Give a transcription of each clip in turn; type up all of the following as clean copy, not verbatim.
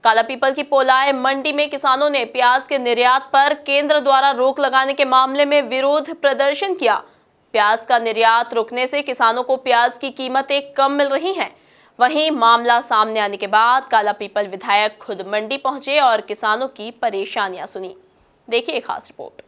काला पीपल की पोलाय मंडी में किसानों ने प्याज के निर्यात पर केंद्र द्वारा रोक लगाने के मामले में विरोध प्रदर्शन किया। प्याज का निर्यात रुकने से किसानों को प्याज की कीमतें कम मिल रही हैं। वहीं मामला सामने आने के बाद काला पीपल विधायक खुद मंडी पहुंचे और किसानों की परेशानियां सुनी। देखिए खास रिपोर्ट।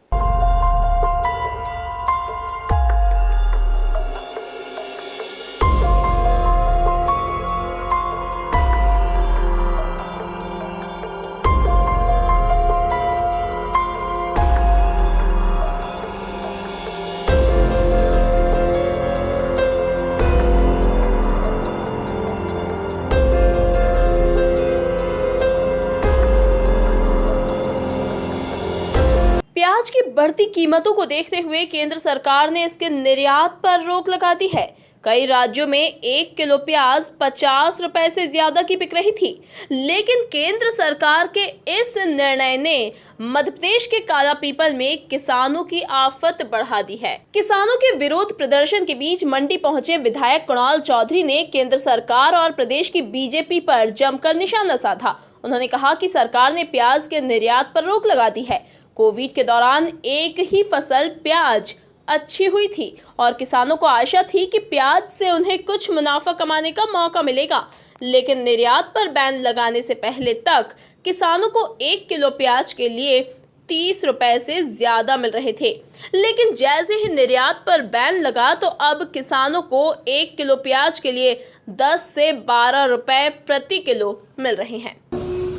प्याज की बढ़ती कीमतों को देखते हुए केंद्र सरकार ने इसके निर्यात पर रोक लगा दी है। कई राज्यों में 1 किलो प्याज 50 रुपए से ज्यादा की बिक रही थी, लेकिन केंद्र सरकार के इस निर्णय ने मध्य प्रदेश के काला पीपल में किसानों की आफत बढ़ा दी है। किसानों के विरोध प्रदर्शन के बीच मंडी पहुंचे विधायक कुणाल चौधरी ने केंद्र सरकार और प्रदेश की बीजेपी पर जमकर निशाना साधा। उन्होंने कहा कि सरकार ने प्याज के निर्यात पर रोक लगा दी है। कोविड के दौरान एक ही फसल प्याज अच्छी हुई थी और किसानों को आशा थी कि प्याज से उन्हें कुछ मुनाफा कमाने का मौका मिलेगा, लेकिन निर्यात पर बैन लगाने से पहले तक किसानों को 1 किलो प्याज के लिए 30 रुपए से ज्यादा मिल रहे थे, लेकिन जैसे ही निर्यात पर बैन लगा तो अब किसानों को 1 किलो प्याज के लिए 10 से 12 रुपए प्रति किलो मिल रहे हैं।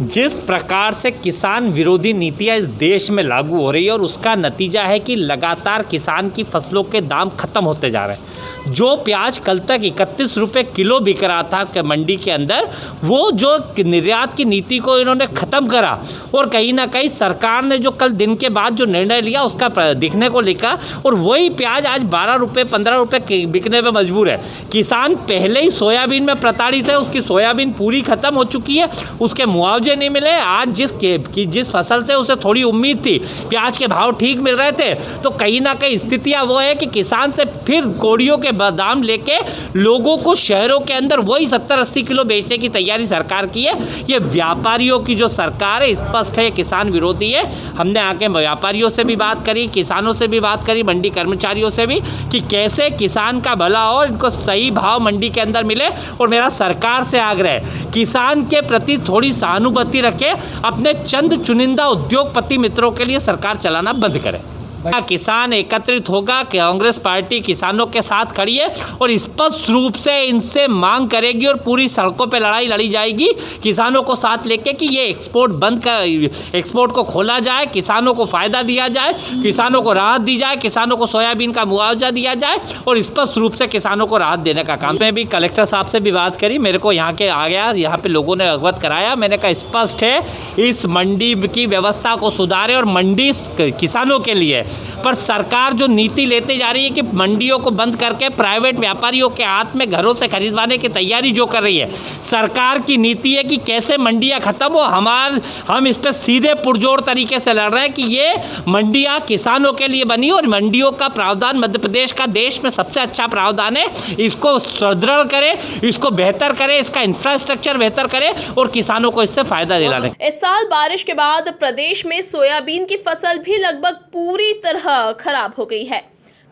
जिस प्रकार से किसान विरोधी नीतियां इस देश में लागू हो रही है और उसका नतीजा है कि लगातार किसान की फसलों के दाम खत्म होते जा रहे हैं। जो प्याज कल तक 31 रुपये किलो बिक रहा था मंडी के अंदर, वो जो निर्यात की नीति को इन्होंने ख़त्म करा और कहीं ना कहीं सरकार ने जो कल दिन के बाद जो निर्णय लिया उसका दिखने को लिखा और वही प्याज आज 12 रुपये 15 रुपये बिकने पे मजबूर है। किसान पहले ही सोयाबीन में प्रताड़ित है, उसकी सोयाबीन पूरी ख़त्म हो चुकी है, उसके मुआवजे नहीं मिले। आज जिस फसल से उसे थोड़ी उम्मीद थी, प्याज के भाव ठीक मिल रहे थे, तो कहीं ना कहीं स्थितियाँ वो है कि किसान से फिर कोड़ियों के दाम लेके लोगों को शहरों के अंदर वही 70-80 किलो बेचने की तैयारी सरकार की है। ये व्यापारियों की जो सरकार है स्पष्ट है, किसान विरोधी है। हमने आके व्यापारियों से भी बात करी, किसानों से भी बात करी, मंडी कर्मचारियों से भी, कि कैसे किसान का भला हो, इनको सही भाव मंडी के अंदर मिले। और मेरा सरकार से आग्रह है, किसान के प्रति थोड़ी सहानुभूति रखे, अपने चंद चुनिंदा उद्योगपति मित्रों के लिए सरकार चलाना बंद करे। किसान एकत्रित होगा, कांग्रेस पार्टी किसानों के साथ खड़ी है और स्पष्ट रूप से इनसे मांग करेगी और पूरी सड़कों पे लड़ाई लड़ी जाएगी किसानों को साथ लेके कि ये एक्सपोर्ट को खोला जाए, किसानों को फ़ायदा दिया जाए, किसानों को राहत दी जाए, किसानों को सोयाबीन का मुआवजा दिया जाए और स्पष्ट रूप से किसानों को राहत देने का काम। मैं भी कलेक्टर साहब से भी बात करी, मेरे को यहाँ के आ गया, यहाँ पे लोगों ने अवगत कराया। मैंने कहा स्पष्ट है, इस मंडी की व्यवस्था को सुधारे और मंडी किसानों के लिए, पर सरकार जो नीति लेते जा रही है कि मंडियों को बंद करके प्राइवेट व्यापारियों के हाथ में घरों से खरीदवाने की तैयारी जो कर रही है, सरकार की नीति है कि कैसे मंडियां खत्म हो। हम इस पर सीधे पुरजोर तरीके से लड़ रहे हैं कि ये मंडियां किसानों के लिए बनी और मंडियों का प्रावधान मध्य प्रदेश का देश में सबसे अच्छा प्रावधान है। इसको सुदृढ़ करे, इसको बेहतर करे, इसका इंफ्रास्ट्रक्चर बेहतर करे और किसानों को इससे फायदा दिलाने। इस साल बारिश के बाद प्रदेश में सोयाबीन की फसल भी लगभग पूरी तरह खराब हो गई है।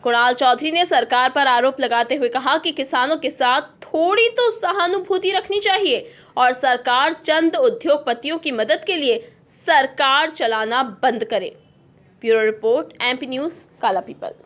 कुणाल चौधरी ने सरकार पर आरोप लगाते हुए कहा कि किसानों के साथ थोड़ी तो सहानुभूति रखनी चाहिए और सरकार चंद उद्योगपतियों की मदद के लिए सरकार चलाना बंद करे। ब्यूरो रिपोर्ट, MP न्यूज़, काला पीपल।